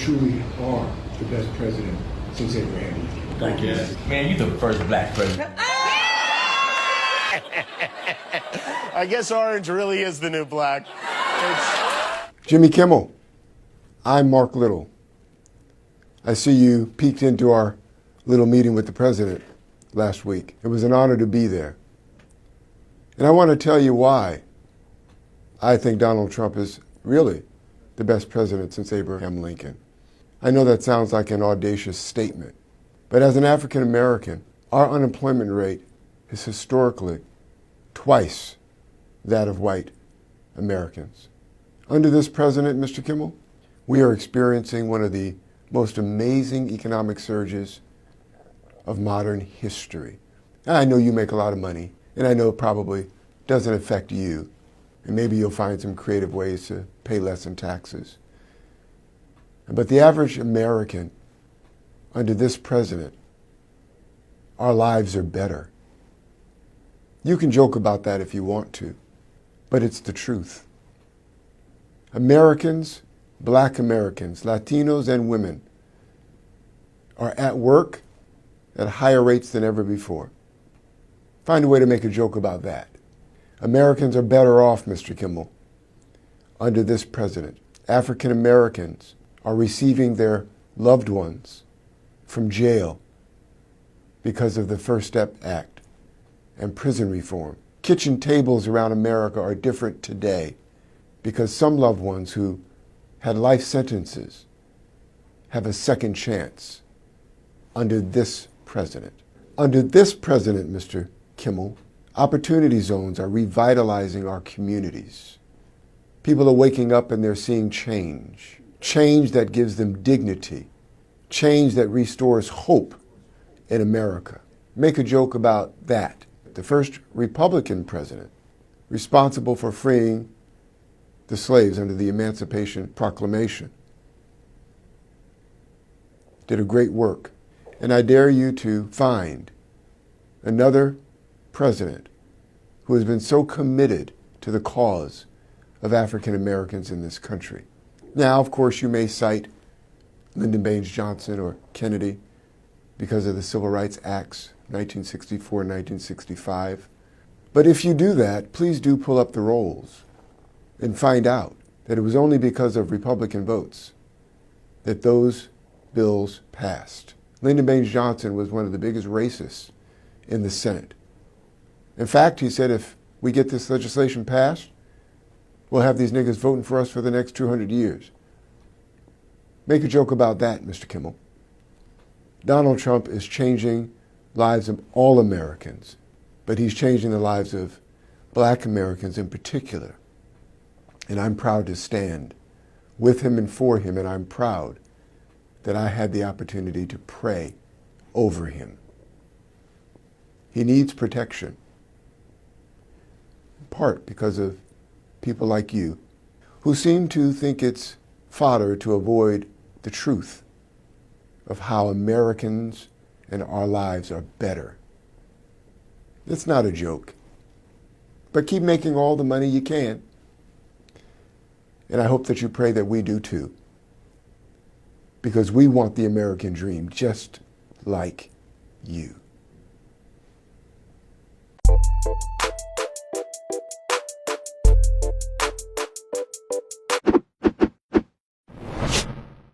truly are the best president since Abraham Lincoln. Thank you. Man, you the first black president. I guess orange really is the new black. Jimmy Kimmel, I'm Mark Little. I see you peeked into our little meeting with the president last week. It was an honor to be there. And I want to tell you why I think Donald Trump is really the best president since Abraham Lincoln. I know that sounds like an audacious statement, but as an African American, our unemployment rate is historically twice that of white Americans. Under this president, Mr. Kimmel, we are experiencing one of the most amazing economic surges of modern history. And I know you make a lot of money, and I know it probably doesn't affect you, and maybe you'll find some creative ways to pay less in taxes. But the average American, under this president, our lives are better. You can joke about that if you want to, but it's the truth. Americans, black Americans, Latinos, and women are at work at higher rates than ever before. Find a way to make a joke about that. Americans are better off, Mr. Kimmel, under this president. African Americans are receiving their loved ones from jail because of the First Step Act and prison reform. Kitchen tables around America are different today because some loved ones who had life sentences have a second chance under this president. Under this president, Mr. Kimmel, opportunity zones are revitalizing our communities. People are waking up and they're seeing change. Change that gives them dignity. Change that restores hope in America. Make a joke about that. The first Republican president responsible for freeing the slaves under the Emancipation Proclamation did a great work. And I dare you to find another president who has been so committed to the cause of African Americans in this country. Now, of course, you may cite Lyndon Baines Johnson or Kennedy because of the Civil Rights Acts, 1964 and 1965. But if you do that, please do pull up the rolls and find out that it was only because of Republican votes that those bills passed. Lyndon Baines Johnson was one of the biggest racists in the Senate. In fact, he said, if we get this legislation passed, we'll have these niggas voting for us for the next 200 years. Make a joke about that, Mr. Kimmel. Donald Trump is changing lives of all Americans, but he's changing the lives of black Americans in particular. And I'm proud to stand with him and for him, and I'm proud that I had the opportunity to pray over him. He needs protection, in part because of people like you who seem to think it's fodder to avoid the truth of how Americans and our lives are better. It's not a joke, but keep making all the money you can. And I hope that you pray that we do too, because we want the American dream just like you.